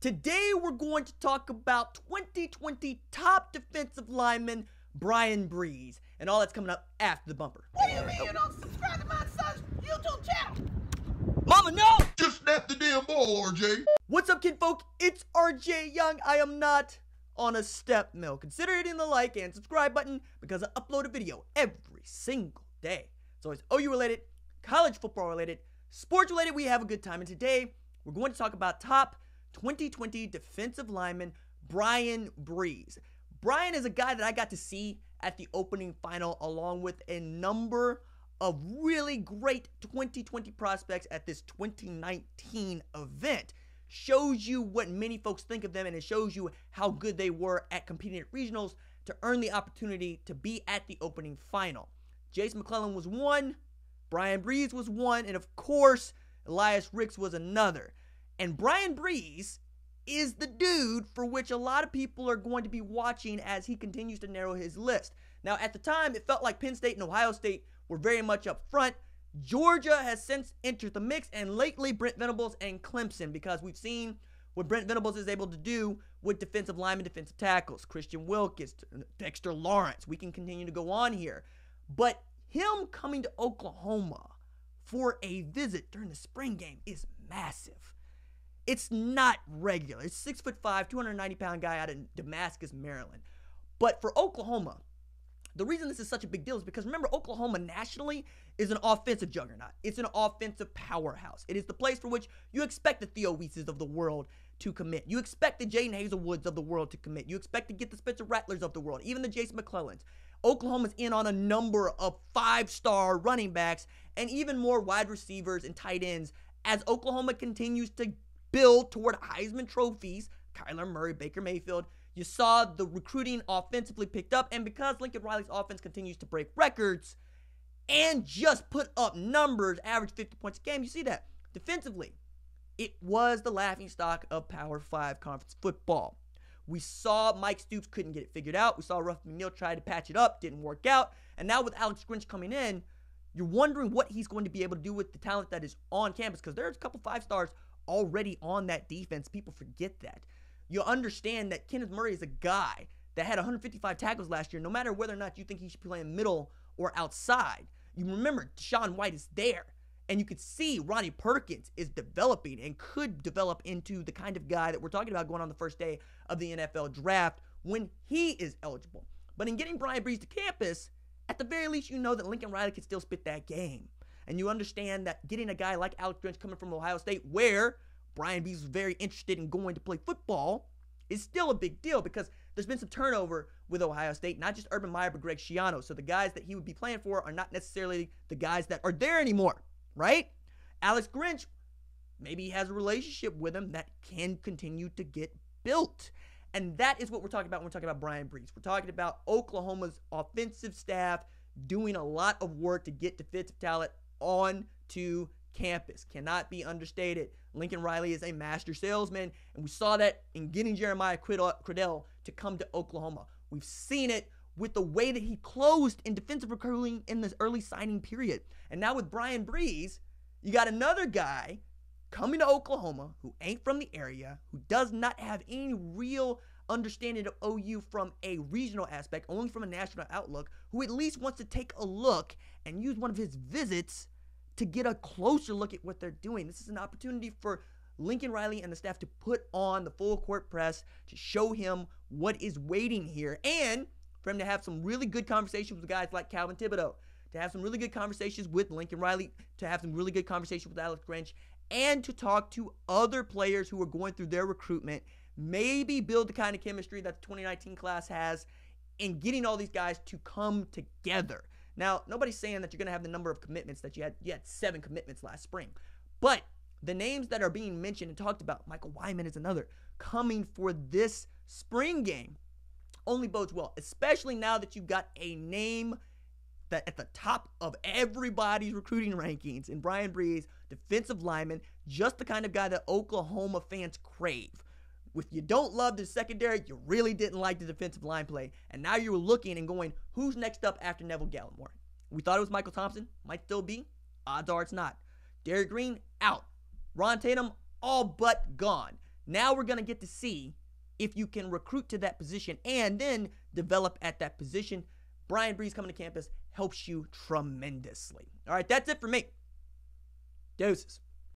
Today we're going to talk about 2020 top defensive lineman Bryan Brese and all that's coming up after the bumper. What do you mean you don't subscribe to my son's YouTube channel? Mama, no! Just snap the damn ball, RJ. What's up, kinfolk? It's RJ Young. I am not on a step mill. Consider hitting the like and subscribe button because I upload a video every single day. It's always OU related, college football related, sports related. We have a good time. And today we're going to talk about top 2020 defensive lineman Bryan Brese. Bryan is a guy that I got to see at the opening final along with a number of really great 2020 prospects at this 2019 event. Shows you what many folks think of them, and it shows you how good they were at competing at regionals to earn the opportunity to be at the opening final. Jason McClellan was one, Bryan Brese was one, and of course, Elias Ricks was another. And Bryan Brese is the dude for which a lot of people are going to be watching as he continues to narrow his list. Now, at the time, it felt like Penn State and Ohio State were very much up front. Georgia has since entered the mix, and lately Brent Venables and Clemson, because we've seen what Brent Venables is able to do with defensive linemen, defensive tackles, Christian Wilkinson, Dexter Lawrence. We can continue to go on here. But him coming to Oklahoma for a visit during the spring game is massive. It's not regular. It's 6'5", 290-pound guy out of Damascus, Maryland. But for Oklahoma, the reason this is such a big deal is because, remember, Oklahoma nationally is an offensive juggernaut. It's an offensive powerhouse. It is the place for which you expect the Theo Weeses of the world to commit. You expect the Jaden Hazelwoods of the world to commit. You expect to get the Spencer Rattlers of the world, even the Jason McClellans. Oklahoma's in on a number of 5-star running backs and even more wide receivers and tight ends as Oklahoma continues to build toward Heisman trophies. Kyler Murray, Baker Mayfield. You saw the recruiting offensively picked up, and because Lincoln Riley's offense continues to break records and just put up numbers, average 50 points a game, you see that. Defensively, it was the laughingstock of Power 5 conference football. We saw Mike Stoops couldn't get it figured out. We saw Ruff McNeil try to patch it up, didn't work out. And now with Alex Grinch coming in, you're wondering what he's going to be able to do with the talent that is on campus, because there's a couple 5-stars already on that defense. People forget that. You'll understand that Kenneth Murray is a guy that had 155 tackles last year, no matter whether or not you think he should be playing middle or outside. You remember Deshaun White is there, and you could see Ronnie Perkins is developing and could develop into the kind of guy that we're talking about going on the first day of the NFL draft when he is eligible. But in getting Bryan Brese to campus, at the very least, you know that Lincoln Riley can still spit that game. And you understand that getting a guy like Alex Grinch coming from Ohio State, where Bryan Brese was very interested in going to play football, is still a big deal because there's been some turnover with Ohio State, not just Urban Meyer, but Greg Schiano. So the guys that he would be playing for are not necessarily the guys that are there anymore, right? Alex Grinch, maybe he has a relationship with him that can continue to get built. And that is what we're talking about when we're talking about Bryan Brese. We're talking about Oklahoma's offensive staff doing a lot of work to get defensive talent onto campus. Cannot be understated. Lincoln Riley is a master salesman, and we saw that in getting Jeremiah Criddell to come to Oklahoma. We've seen it with the way that he closed in defensive recruiting in this early signing period. And now with Bryan Brese, you got another guy coming to Oklahoma who ain't from the area, who does not have any real understanding of OU from a regional aspect, only from a national outlook, who at least wants to take a look and use one of his visits to get a closer look at what they're doing. This is an opportunity for Lincoln Riley and the staff to put on the full court press to show him what is waiting here, and for him to have some really good conversations with guys like Calvin Thibodeau, to have some really good conversations with Lincoln Riley, to have some really good conversations with Alex Grinch, and to talk to other players who are going through their recruitment, maybe build the kind of chemistry that the 2019 class has, in getting all these guys to come together. Now, nobody's saying that you're going to have the number of commitments that you had. You had 7 commitments last spring. But the names that are being mentioned and talked about, Michael Wyman is another, coming for this spring game, only bodes well, especially now that you've got a name that at the top of everybody's recruiting rankings in Bryan Brese, defensive lineman, just the kind of guy that Oklahoma fans crave. If you don't love the secondary, you really didn't like the defensive line play. And now you're looking and going, who's next up after Neville Gallimore? We thought it was Michael Thompson. Might still be. Odds are it's not. Derek Green, out. Ron Tatum, all but gone. Now we're going to get to see if you can recruit to that position and then develop at that position. Bryan Brese coming to campus helps you tremendously. All right, that's it for me. Deuces.